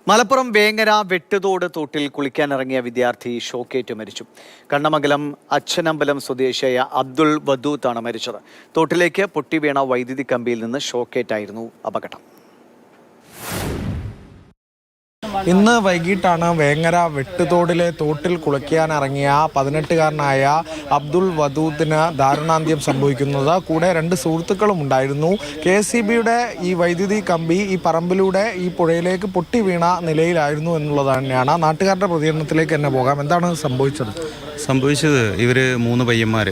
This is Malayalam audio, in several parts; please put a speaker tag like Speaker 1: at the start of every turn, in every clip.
Speaker 1: മലപ്പുറം വേങ്ങര വെട്ടുതോട് തോട്ടിൽ കുളിക്കാനിറങ്ങിയ വിദ്യാർത്ഥി ഷോക്കേറ്റ് മരിച്ചു. കണ്ണമംഗലം അച്ഛനമ്പലം സ്വദേശിയായ അബ്ദുൾ വദൂത്താണ് മരിച്ചത്. തോട്ടിലേക്ക് പൊട്ടിവീണ വൈദ്യുതി കമ്പിയിൽ നിന്ന് ഷോക്കേറ്റായിരുന്നു അപകടം.
Speaker 2: ഇന്ന് വൈകിട്ടാണ് വേങ്ങര വെട്ടുതോടിലെ തോട്ടിൽ കുളിക്കാനിറങ്ങിയ 18-കാരനായ അബ്ദുൾ വദൂദിന് ദാരുണാന്ത്യം സംഭവിക്കുന്നത്. കൂടെ 2 സുഹൃത്തുക്കളും ഉണ്ടായിരുന്നു. KSEBയുടെ ഈ വൈദ്യുതി കമ്പി ഈ പറമ്പിലൂടെ ഈ പുഴയിലേക്ക് പൊട്ടി വീണ നിലയിലായിരുന്നു എന്നുള്ളത് തന്നെയാണ്. നാട്ടുകാരുടെ പ്രതികരണത്തിലേക്ക് തന്നെ പോകാം. എന്താണ്
Speaker 3: സംഭവിച്ചത്? ഇവർ 3 പയ്യന്മാർ,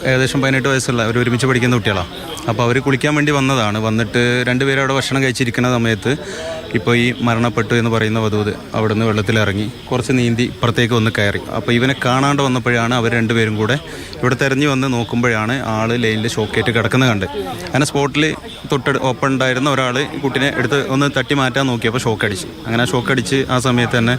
Speaker 3: ഏകദേശം 18 വയസ്സുള്ള അവർ ഒരുമിച്ച് പഠിക്കുന്ന കുട്ടികളാണ്. അപ്പോൾ അവർ കുളിക്കാൻ വേണ്ടി വന്നിട്ട് 2 പേരും അവിടെ ഭക്ഷണം കഴിച്ചിരിക്കുന്ന സമയത്ത് ഇപ്പോൾ ഈ മരണപ്പെട്ടു എന്ന് പറയുന്ന വധൂത് അവിടെ നിന്ന് വെള്ളത്തിലിറങ്ങി കുറച്ച് നീന്തി ഇപ്പുറത്തേക്ക് വന്ന് കയറി. അപ്പോൾ ഇവനെ കാണാണ്ട് വന്നപ്പോഴാണ് അവർ 2 പേരും കൂടെ ഇവിടെ തെരഞ്ഞു വന്ന് നോക്കുമ്പോഴാണ് ആൾ ലൈനിൽ ഷോക്കേറ്റ് കിടക്കുന്നത് കണ്ട്. അങ്ങനെ സ്പോട്ടിൽ ഓപ്പൺ ഉണ്ടായിരുന്ന ഒരാൾ കുട്ടിനെ എടുത്ത് ഒന്ന് തട്ടി മാറ്റാൻ നോക്കിയപ്പോൾ ഷോക്കടിച്ച്. അങ്ങനെ ഷോക്കടിച്ച് ആ സമയത്ത് തന്നെ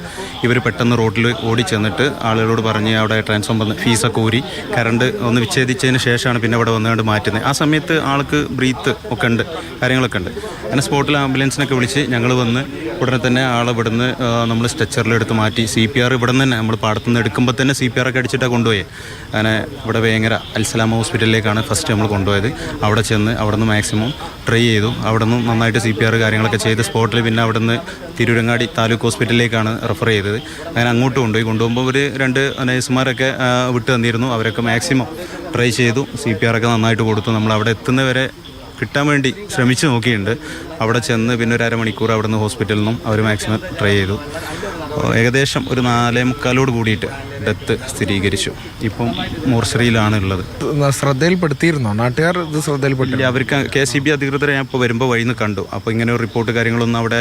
Speaker 3: ഇവർ പെട്ടെന്ന് റോഡിൽ ഓടി ചെന്നിട്ട് ആളുകളോട് പറഞ്ഞ് അവിടെ ട്രാൻസ്ഫോമർ ഫീസൊക്കെ ഊരി കറണ്ട് ഒന്ന് വിച്ഛേദിച്ചതിന് ശേഷമാണ് പിന്നെ ഇവിടെ വന്നുകൊണ്ട് മാറ്റുന്നത്. ആ സമയത്ത് ആൾക്ക് ബ്രീത്ത് ഒക്കെ ഉണ്ട്, കാര്യങ്ങളൊക്കെ ഉണ്ട്. അങ്ങനെ സ്പോട്ടിൽ ആംബുലൻസിനൊക്കെ വിളിച്ച് ഞങ്ങൾ വന്ന് ഉടനെ തന്നെ ആളെ ഇവിടുന്ന് നമ്മൾ സ്ട്രെച്ചറിലെടുത്ത് മാറ്റി CPR ഇവിടെ നിന്ന് തന്നെ നമ്മൾ പാടത്തുനിന്ന് എടുക്കുമ്പോൾ തന്നെ CPR ഒക്കെ അടിച്ചിട്ടാണ് കൊണ്ടുപോയത്. അങ്ങനെ ഇവിടെ വേങ്ങര അൽസലാം ഹോസ്പിറ്റലിലേക്കാണ് ഫസ്റ്റ് നമ്മൾ കൊണ്ടുപോയത്. അവിടെ ചെന്ന് അവിടെ നിന്ന് മാക്സിമം ട്രൈ ചെയ്തു. അവിടെ നിന്ന് നന്നായിട്ട് CPR കാര്യങ്ങളൊക്കെ ചെയ്ത് സ്പോട്ടിൽ പിന്നെ അവിടെ നിന്ന് തിരൂരങ്ങാടി താലൂക്ക് ഹോസ്പിറ്റലിലേക്കാണ് റെഫർ ചെയ്തത്. അങ്ങനെ അങ്ങോട്ട് കൊണ്ടുപോകുമ്പോൾ ഒരു 2 നഴ്സുമാരൊക്കെ വിട്ട് തന്നിരുന്നു. അവരൊക്കെ മാക്സിമം ട്രൈ ചെയ്തു. CPR ഒക്കെ നന്നായിട്ട് കൊടുത്തു. നമ്മൾ അവിടെ എത്തുന്നവരെ കിട്ടാൻ വേണ്ടി ശ്രമിച്ച് നോക്കിയിട്ടുണ്ട്. അവിടെ ചെന്ന് പിന്നെ ഒരു അരമണിക്കൂർ അവിടെ നിന്ന് ഹോസ്പിറ്റലിൽ നിന്നും അവർ മാക്സിമം ട്രൈ ചെയ്തു. ഏകദേശം ഒരു 4:45 കൂടിയിട്ട് ഡെത്ത് സ്ഥിരീകരിച്ചു. ഇപ്പം മോർച്ചറിയിലാണ് ഉള്ളത്.
Speaker 2: ശ്രദ്ധയിൽപ്പെടുത്തിയിരുന്നോ നാട്ടുകാർ? ഇത് ശ്രദ്ധയിൽപ്പെട്ടില്ല.
Speaker 3: അവർക്ക് KSEB അധികൃതരെ ഞാൻ ഇപ്പോൾ വരുമ്പോൾ വഴിയിൽ നിന്ന് കണ്ടു. അപ്പോൾ ഇങ്ങനെ ഒരു റിപ്പോർട്ട് കാര്യങ്ങളൊന്നും അവിടെ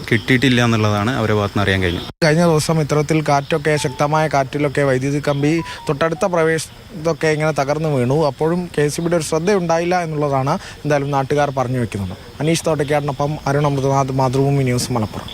Speaker 3: കിട്ടിയിട്ടില്ല എന്നുള്ളതാണ് അവരെ ഭാഗത്ത് നിന്ന് അറിയാൻ കഴിഞ്ഞു.
Speaker 2: കഴിഞ്ഞ ദിവസം ഇത്തരത്തിൽ കാറ്റൊക്കെ ശക്തമായ കാറ്റിലൊക്കെ വൈദ്യുതി കമ്പി തൊട്ടടുത്ത പ്രവേശത്തൊക്കെ ഇങ്ങനെ തകർന്നു വീണു. അപ്പോഴും KSEBയുടെ ഒരു ശ്രദ്ധയുണ്ടായില്ല എന്നുള്ളതാണ് എന്തായാലും നാട്ടുകാർ പറഞ്ഞു വെക്കുന്നത്. അനീഷ് തോട്ടയ്ക്കാടിനൊപ്പം അരുൺ അമൃതനാഥ്, മാതൃഭൂമി ന്യൂസ്, മലപ്പുറം.